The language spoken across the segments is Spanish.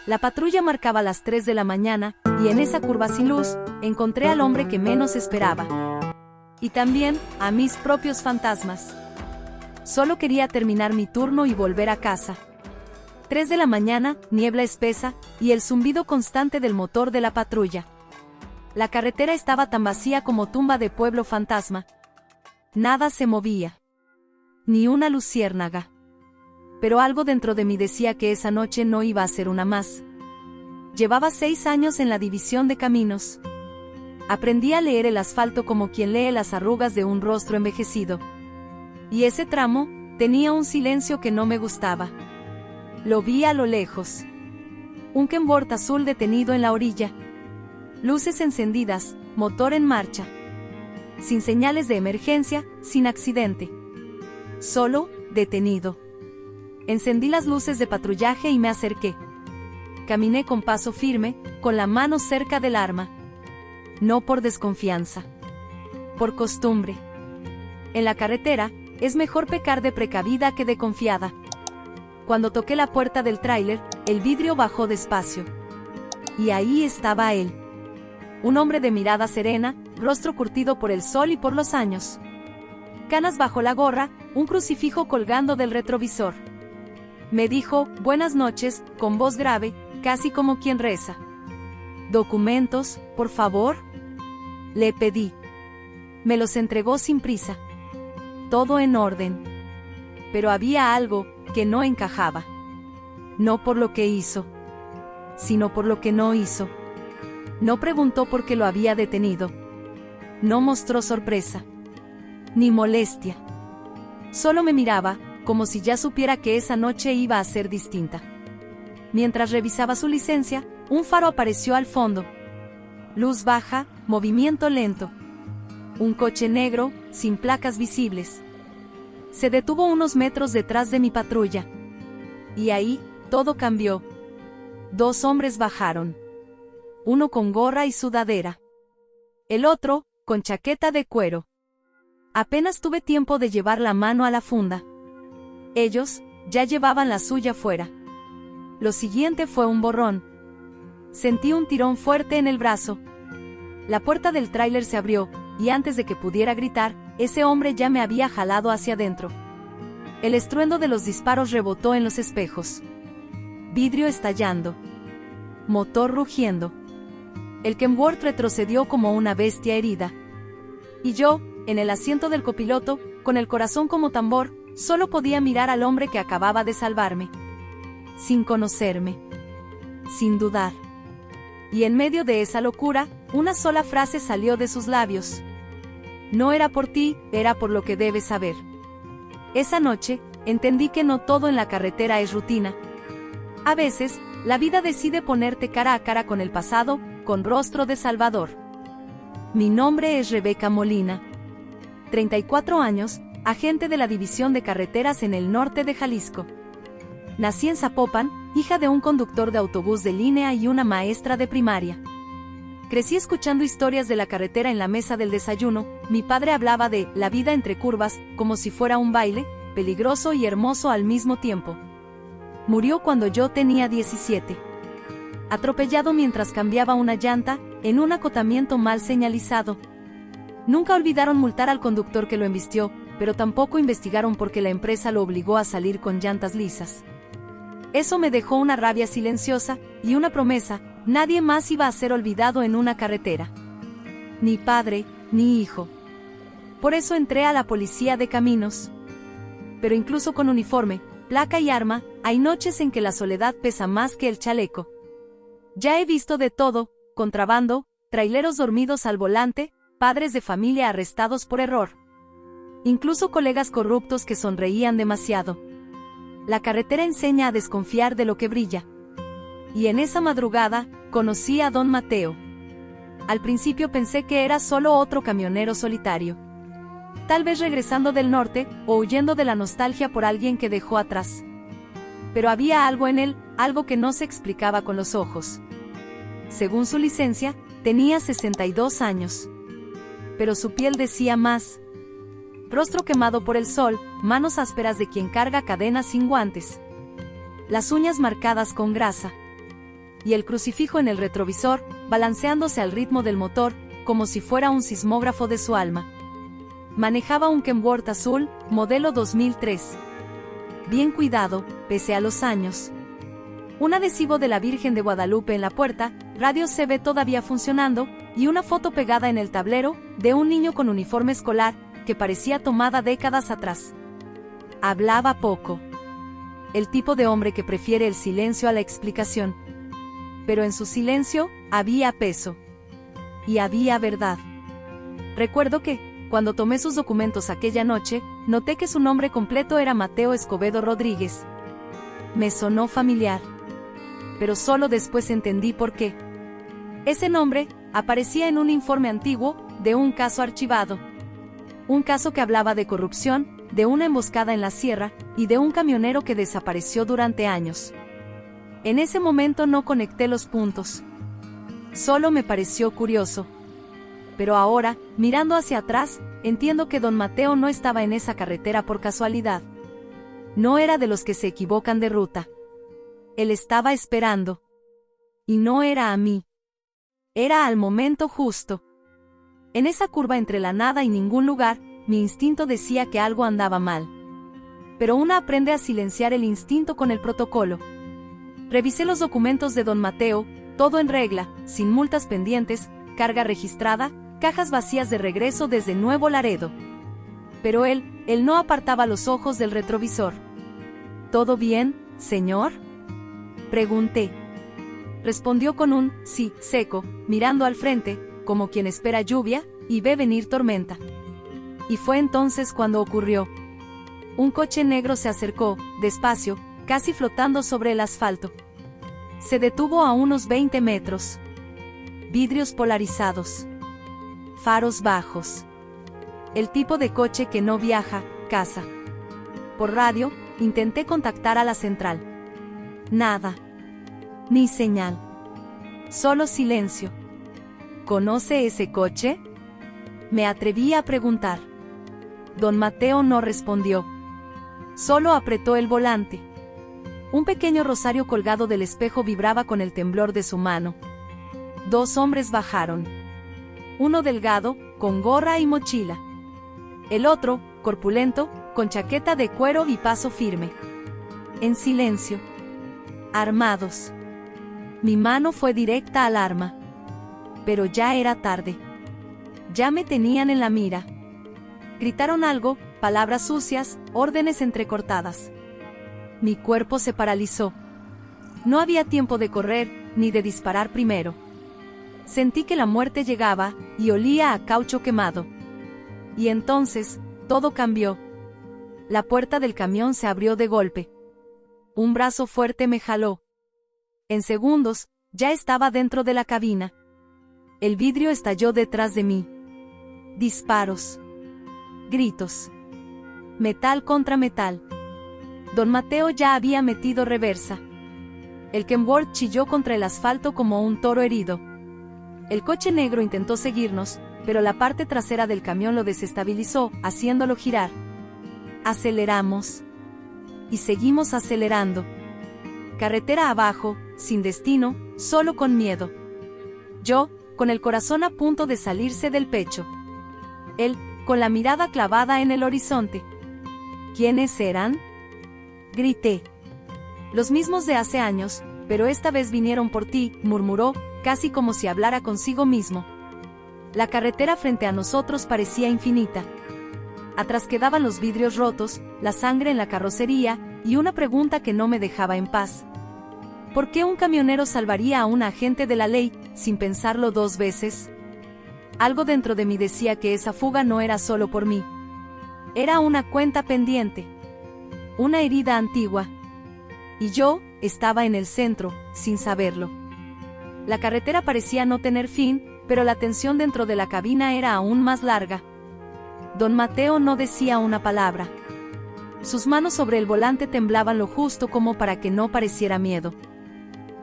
La patrulla marcaba las 3 de la mañana, y en esa curva sin luz, encontré al hombre que menos esperaba. Y también, a mis propios fantasmas. Solo quería terminar mi turno y volver a casa. 3 de la mañana, niebla espesa, y el zumbido constante del motor de la patrulla. La carretera estaba tan vacía como tumba de pueblo fantasma. Nada se movía. Ni una luciérnaga. Pero algo dentro de mí decía que esa noche no iba a ser una más. Llevaba 6 años en la división de caminos. Aprendí a leer el asfalto como quien lee las arrugas de un rostro envejecido. Y ese tramo tenía un silencio que no me gustaba. Lo vi a lo lejos. Un Kenworth azul detenido en la orilla. Luces encendidas, motor en marcha. Sin señales de emergencia, sin accidente. Solo, detenido. Encendí las luces de patrullaje y me acerqué. Caminé con paso firme, con la mano cerca del arma. No por desconfianza. Por costumbre. En la carretera, es mejor pecar de precavida que de confiada. Cuando toqué la puerta del tráiler, el vidrio bajó despacio. Y ahí estaba él. Un hombre de mirada serena, rostro curtido por el sol y por los años. Canas bajo la gorra, un crucifijo colgando del retrovisor. Me dijo, buenas noches, con voz grave, casi como quien reza. ¿Documentos, por favor? Le pedí. Me los entregó sin prisa. Todo en orden. Pero había algo que no encajaba. No por lo que hizo, sino por lo que no hizo. No preguntó por qué lo había detenido. No mostró sorpresa. Ni molestia. Solo me miraba, como si ya supiera que esa noche iba a ser distinta. Mientras revisaba su licencia, un faro apareció al fondo. Luz baja, movimiento lento. Un coche negro, sin placas visibles. Se detuvo unos metros detrás de mi patrulla. Y ahí, todo cambió. 2 hombres bajaron. Uno con gorra y sudadera. El otro, con chaqueta de cuero. Apenas tuve tiempo de llevar la mano a la funda. Ellos, ya llevaban la suya fuera. Lo siguiente fue un borrón. Sentí un tirón fuerte en el brazo. La puerta del tráiler se abrió, y antes de que pudiera gritar, ese hombre ya me había jalado hacia adentro. El estruendo de los disparos rebotó en los espejos. Vidrio estallando. Motor rugiendo. El Kenworth retrocedió como una bestia herida. Y yo, en el asiento del copiloto, con el corazón como tambor, solo podía mirar al hombre que acababa de salvarme. Sin conocerme. Sin dudar. Y en medio de esa locura, una sola frase salió de sus labios. No era por ti, era por lo que debes saber. Esa noche, entendí que no todo en la carretera es rutina. A veces, la vida decide ponerte cara a cara con el pasado, con rostro de salvador. Mi nombre es Rebeca Molina. 34 años, agente de la División de Carreteras en el norte de Jalisco. Nací en Zapopan, hija de un conductor de autobús de línea y una maestra de primaria. Crecí escuchando historias de la carretera en la mesa del desayuno. Mi padre hablaba de la vida entre curvas, como si fuera un baile, peligroso y hermoso al mismo tiempo. Murió cuando yo tenía 17. Atropellado mientras cambiaba una llanta, en un acotamiento mal señalizado. Nunca olvidaron multar al conductor que lo embistió, pero tampoco investigaron por qué la empresa lo obligó a salir con llantas lisas. Eso me dejó una rabia silenciosa, y una promesa: nadie más iba a ser olvidado en una carretera. Ni padre, ni hijo. Por eso entré a la policía de caminos. Pero incluso con uniforme, placa y arma, hay noches en que la soledad pesa más que el chaleco. Ya he visto de todo: contrabando, traileros dormidos al volante, padres de familia arrestados por error. Incluso colegas corruptos que sonreían demasiado. La carretera enseña a desconfiar de lo que brilla. Y en esa madrugada, conocí a don Mateo. Al principio pensé que era solo otro camionero solitario. Tal vez regresando del norte, o huyendo de la nostalgia por alguien que dejó atrás. Pero había algo en él, algo que no se explicaba con los ojos. Según su licencia, tenía 62 años. Pero su piel decía más. Rostro quemado por el sol, manos ásperas de quien carga cadenas sin guantes. Las uñas marcadas con grasa. y el crucifijo en el retrovisor, balanceándose al ritmo del motor, como si fuera un sismógrafo de su alma. Manejaba un Kenworth azul, modelo 2003. Bien cuidado, pese a los años. Un adhesivo de la Virgen de Guadalupe en la puerta, radio CB todavía funcionando, y una foto pegada en el tablero, de un niño con uniforme escolar, que parecía tomada décadas atrás. Hablaba poco. El tipo de hombre que prefiere el silencio a la explicación. Pero en su silencio, había peso. Y había verdad. Recuerdo que, cuando tomé sus documentos aquella noche, noté que su nombre completo era Mateo Escobedo Rodríguez. Me sonó familiar. Pero solo después entendí por qué. Ese nombre aparecía en un informe antiguo, de un caso archivado. Un caso que hablaba de corrupción, de una emboscada en la sierra, y de un camionero que desapareció durante años. En ese momento no conecté los puntos. Solo me pareció curioso. Pero ahora, mirando hacia atrás, entiendo que don Mateo no estaba en esa carretera por casualidad. No era de los que se equivocan de ruta. Él estaba esperando. Y no era a mí. Era al momento justo. En esa curva entre la nada y ningún lugar, mi instinto decía que algo andaba mal. Pero una aprende a silenciar el instinto con el protocolo. Revisé los documentos de don Mateo, todo en regla, sin multas pendientes, carga registrada, cajas vacías de regreso desde Nuevo Laredo. Pero él no apartaba los ojos del retrovisor. ¿Todo bien, señor?, pregunté. Respondió con un sí seco, mirando al frente, como quien espera lluvia, y ve venir tormenta. Y fue entonces cuando ocurrió. Un coche negro se acercó, despacio, casi flotando sobre el asfalto. Se detuvo a unos 20 metros. Vidrios polarizados. Faros bajos. El tipo de coche que no viaja, caza. Por radio, intenté contactar a la central. Nada. Ni señal. Solo silencio. ¿Conoce ese coche?, me atreví a preguntar. Don Mateo no respondió. Solo apretó el volante. Un pequeño rosario colgado del espejo vibraba con el temblor de su mano. Dos hombres bajaron. Uno delgado, con gorra y mochila. El otro, corpulento, con chaqueta de cuero y paso firme. En silencio. Armados. Mi mano fue directa al arma. Pero ya era tarde. Ya me tenían en la mira. Gritaron algo, palabras sucias, órdenes entrecortadas. Mi cuerpo se paralizó. No había tiempo de correr, ni de disparar primero. Sentí que la muerte llegaba, y olía a caucho quemado. Y entonces, todo cambió. La puerta del camión se abrió de golpe. Un brazo fuerte me jaló. En segundos, ya estaba dentro de la cabina. El vidrio estalló detrás de mí. Disparos. Gritos. Metal contra metal. Don Mateo ya había metido reversa. El Kenworth chilló contra el asfalto como un toro herido. El coche negro intentó seguirnos, pero la parte trasera del camión lo desestabilizó, haciéndolo girar. Aceleramos. Y seguimos acelerando. Carretera abajo, sin destino, solo con miedo. Yo, con el corazón a punto de salirse del pecho. Él, con la mirada clavada en el horizonte. ¿Quiénes eran?, grité. Los mismos de hace años, pero esta vez vinieron por ti, murmuró, casi como si hablara consigo mismo. La carretera frente a nosotros parecía infinita. Atrás quedaban los vidrios rotos, la sangre en la carrocería, y una pregunta que no me dejaba en paz. ¿Por qué un camionero salvaría a un agente de la ley, sin pensarlo dos veces? Algo dentro de mí decía que esa fuga no era solo por mí. Era una cuenta pendiente. Una herida antigua. Y yo, estaba en el centro, sin saberlo. La carretera parecía no tener fin, pero la tensión dentro de la cabina era aún más larga. Don Mateo no decía una palabra. Sus manos sobre el volante temblaban lo justo como para que no pareciera miedo.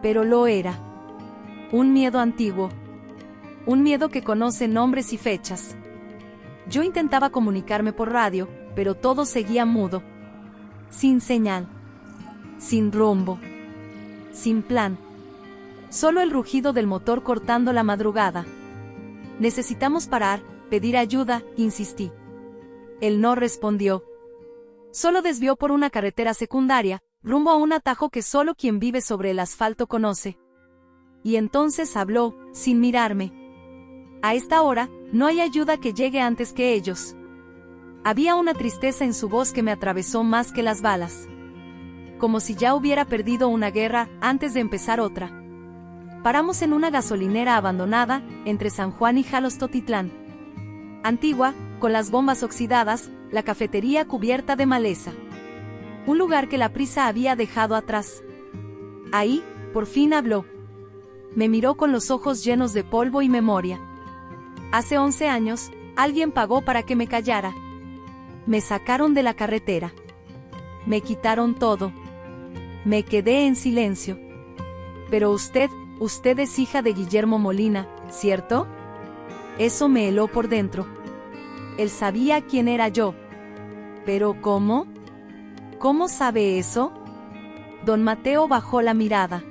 Pero lo era. Un miedo antiguo. Un miedo que conoce nombres y fechas. Yo intentaba comunicarme por radio, pero todo seguía mudo. Sin señal. Sin rumbo. Sin plan. solo el rugido del motor cortando la madrugada. Necesitamos parar, pedir ayuda, insistí. Él no respondió. Solo desvió por una carretera secundaria, rumbo a un atajo que solo quien vive sobre el asfalto conoce. Y entonces habló, sin mirarme. A esta hora, no hay ayuda que llegue antes que ellos. Había una tristeza en su voz que me atravesó más que las balas. Como si ya hubiera perdido una guerra antes de empezar otra. Paramos en una gasolinera abandonada, entre San Juan y Jalostotitlán. Antigua, con las bombas oxidadas, la cafetería cubierta de maleza. Un lugar que la prisa había dejado atrás. Ahí, por fin habló. Me miró con los ojos llenos de polvo y memoria. Hace 11 años, alguien pagó para que me callara. Me sacaron de la carretera. Me quitaron todo. Me quedé en silencio. Pero usted es hija de Guillermo Molina, ¿cierto? Eso me heló por dentro. Él sabía quién era yo. ¿Pero cómo? ¿Cómo sabe eso? Don Mateo bajó la mirada.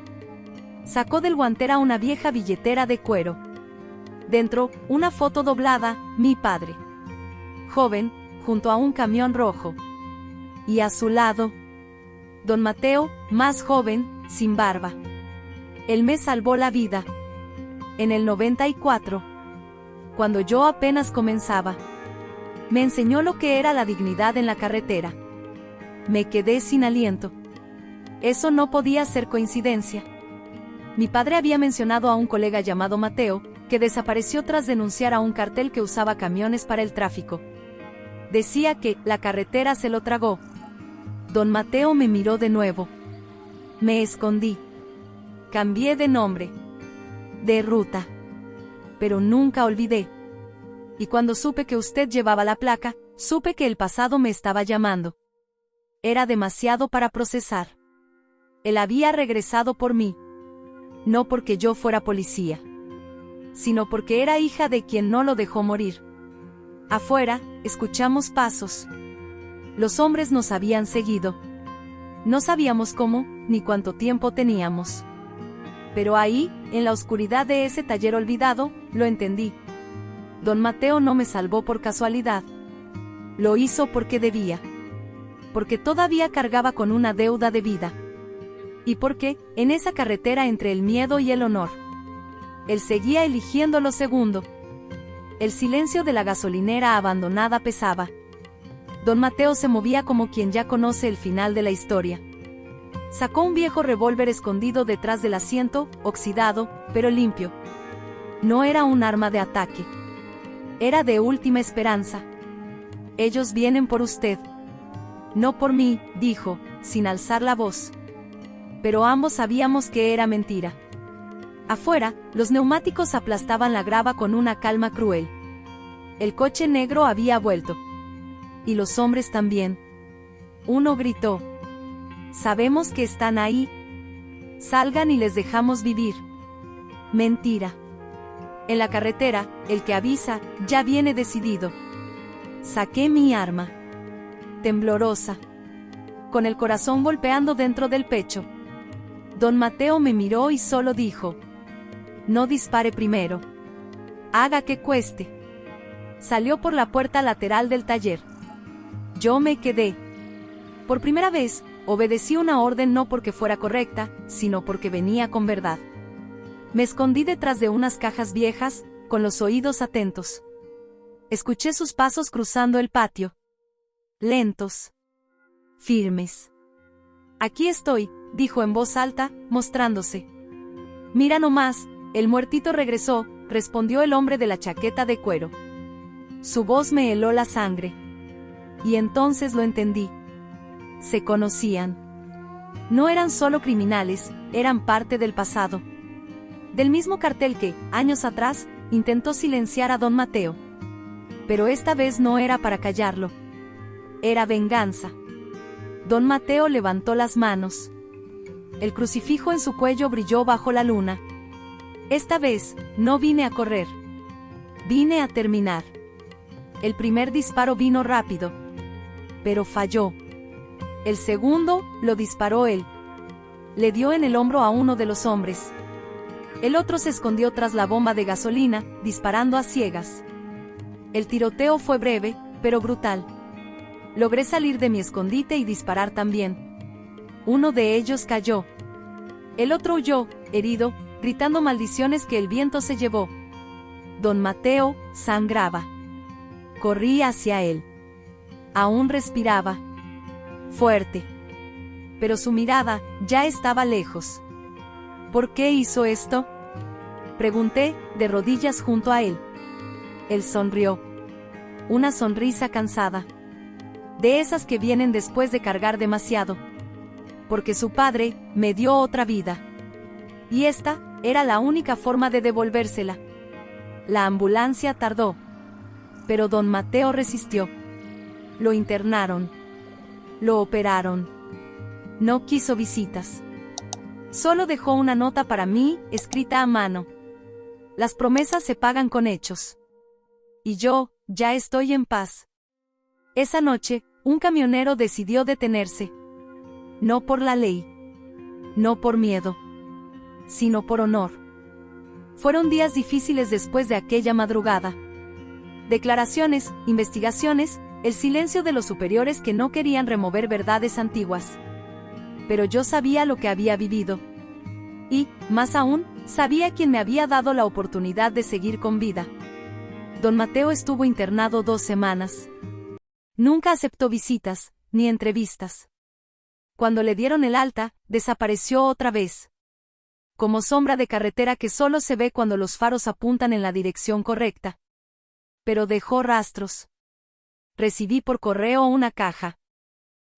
Sacó del guantera una vieja billetera de cuero. Dentro, una foto doblada, mi padre. Joven, junto a un camión rojo. Y a su lado, Don Mateo, más joven, sin barba. Él me salvó la vida. En el 94. Cuando yo apenas comenzaba. Me enseñó lo que era la dignidad en la carretera. Me quedé sin aliento. Eso no podía ser coincidencia. Mi padre había mencionado a un colega llamado Mateo, que desapareció tras denunciar a un cartel que usaba camiones para el tráfico. Decía que la carretera se lo tragó. Don Mateo me miró de nuevo. Me escondí. Cambié de nombre. De ruta. Pero nunca olvidé. Y cuando supe que usted llevaba la placa, supe que el pasado me estaba llamando. Era demasiado para procesar. Él había regresado por mí. No porque yo fuera policía, sino porque era hija de quien no lo dejó morir. Afuera, escuchamos pasos. Los hombres nos habían seguido. No sabíamos cómo, ni cuánto tiempo teníamos. Pero ahí, en la oscuridad de ese taller olvidado, lo entendí. Don Mateo no me salvó por casualidad. Lo hizo porque debía. Porque todavía cargaba con una deuda de vida. Y porque, en esa carretera entre el miedo y el honor, él seguía eligiendo lo segundo. El silencio de la gasolinera abandonada pesaba. Don Mateo se movía como quien ya conoce el final de la historia. Sacó un viejo revólver escondido detrás del asiento, oxidado, pero limpio. No era un arma de ataque. Era de última esperanza. Ellos vienen por usted. No por mí, dijo, sin alzar la voz. Pero ambos sabíamos que era mentira. Afuera, los neumáticos aplastaban la grava con una calma cruel. El coche negro había vuelto. Y los hombres también. Uno gritó. Sabemos que están ahí. Salgan y les dejamos vivir. Mentira. En la carretera, el que avisa, ya viene decidido. Saqué mi arma. Temblorosa. Con el corazón golpeando dentro del pecho. Don Mateo me miró y solo dijo. No dispare primero. Haga que cueste. Salió por la puerta lateral del taller. Yo me quedé. Por primera vez, obedecí una orden no porque fuera correcta, sino porque venía con verdad. Me escondí detrás de unas cajas viejas, con los oídos atentos. Escuché sus pasos cruzando el patio. Lentos. Firmes. Aquí estoy, dijo en voz alta, mostrándose. Mira nomás, el muertito regresó, respondió el hombre de la chaqueta de cuero. Su voz me heló la sangre. Y entonces lo entendí. Se conocían. No eran solo criminales, eran parte del pasado. Del mismo cartel que, años atrás, intentó silenciar a don Mateo. Pero esta vez no era para callarlo. Era venganza. Don Mateo levantó las manos. El crucifijo en su cuello brilló bajo la luna. Esta vez, no vine a correr. Vine a terminar. El primer disparo vino rápido. Pero falló. El segundo, lo disparó él. Le dio en el hombro a uno de los hombres. El otro se escondió tras la bomba de gasolina, disparando a ciegas. El tiroteo fue breve, pero brutal. Logré salir de mi escondite y disparar también. Uno de ellos cayó. El otro huyó, herido, gritando maldiciones que el viento se llevó. Don Mateo sangraba. Corrí hacia él. Aún respiraba. Fuerte. Pero su mirada ya estaba lejos. ¿Por qué hizo esto?, pregunté, de rodillas junto a él. Él sonrió. Una sonrisa cansada. De esas que vienen después de cargar demasiado. Porque su padre me dio otra vida. Y esta era la única forma de devolvérsela. La ambulancia tardó. Pero don Mateo resistió. Lo internaron. Lo operaron. No quiso visitas. Solo dejó una nota para mí, escrita a mano. Las promesas se pagan con hechos. Y yo, ya estoy en paz. Esa noche, un camionero decidió detenerse. No por la ley. No por miedo. Sino por honor. Fueron días difíciles después de aquella madrugada. Declaraciones, investigaciones, el silencio de los superiores que no querían remover verdades antiguas. Pero yo sabía lo que había vivido. Y, más aún, sabía quién me había dado la oportunidad de seguir con vida. Don Mateo estuvo internado 2 semanas. Nunca aceptó visitas, ni entrevistas. Cuando le dieron el alta, desapareció otra vez. Como sombra de carretera que solo se ve cuando los faros apuntan en la dirección correcta. Pero dejó rastros. Recibí por correo una caja.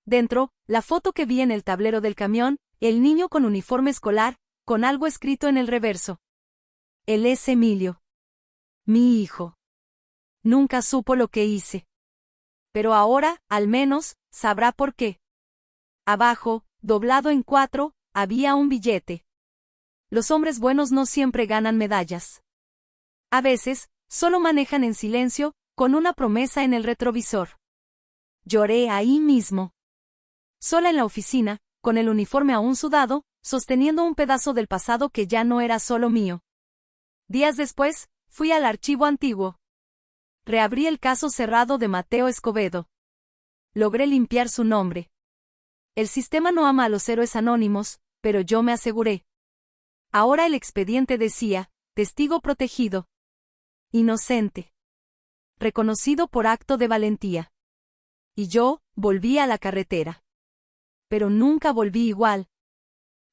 Dentro, la foto que vi en el tablero del camión, el niño con uniforme escolar, con algo escrito en el reverso. Él es Emilio. Mi hijo. Nunca supo lo que hice. Pero ahora, al menos, sabrá por qué. Abajo, doblado en 4, había un billete. Los hombres buenos no siempre ganan medallas. A veces, solo manejan en silencio, con una promesa en el retrovisor. Lloré ahí mismo. Sola en la oficina, con el uniforme aún sudado, sosteniendo un pedazo del pasado que ya no era solo mío. Días después, fui al archivo antiguo. Reabrí el caso cerrado de Mateo Escobedo. Logré limpiar su nombre. El sistema no ama a los héroes anónimos, pero yo me aseguré. Ahora el expediente decía, testigo protegido. Inocente. Reconocido por acto de valentía. Y yo, volví a la carretera. Pero nunca volví igual.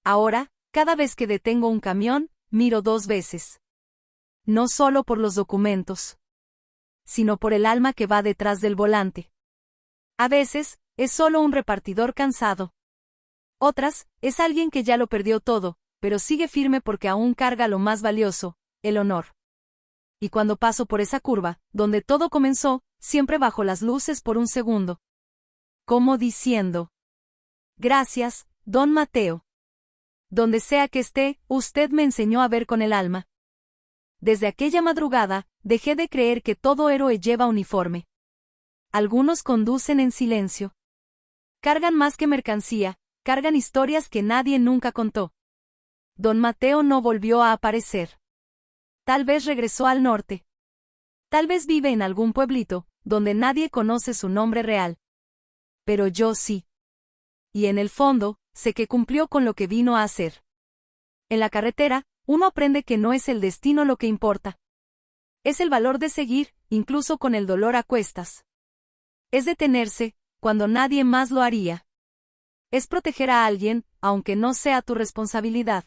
Ahora, cada vez que detengo un camión, miro 2 veces. No solo por los documentos, sino por el alma que va detrás del volante. A veces, es solo un repartidor cansado. Otras, es alguien que ya lo perdió todo, pero sigue firme porque aún carga lo más valioso, el honor. Y cuando paso por esa curva, donde todo comenzó, siempre bajo las luces por un segundo. Como diciendo: gracias, don Mateo. Donde sea que esté, usted me enseñó a ver con el alma. Desde aquella madrugada, dejé de creer que todo héroe lleva uniforme. Algunos conducen en silencio. Cargan más que mercancía, cargan historias que nadie nunca contó. Don Mateo no volvió a aparecer. Tal vez regresó al norte. Tal vez vive en algún pueblito, donde nadie conoce su nombre real. Pero yo sí. Y en el fondo, sé que cumplió con lo que vino a hacer. En la carretera, uno aprende que no es el destino lo que importa. Es el valor de seguir, incluso con el dolor a cuestas. Es detenerse, cuando nadie más lo haría. Es proteger a alguien, aunque no sea tu responsabilidad.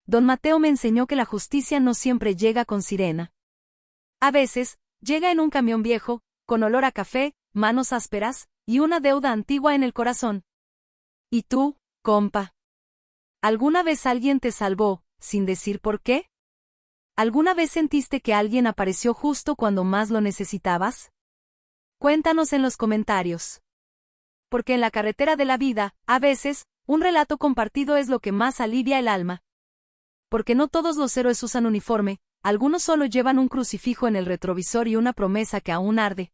Don Mateo me enseñó que la justicia no siempre llega con sirena. A veces, llega en un camión viejo, con olor a café, manos ásperas, y una deuda antigua en el corazón. ¿Y tú, compa? ¿Alguna vez alguien te salvó, sin decir por qué? ¿Alguna vez sentiste que alguien apareció justo cuando más lo necesitabas? Cuéntanos en los comentarios. Porque en la carretera de la vida, a veces, un relato compartido es lo que más alivia el alma. Porque no todos los héroes usan uniforme, algunos solo llevan un crucifijo en el retrovisor y una promesa que aún arde.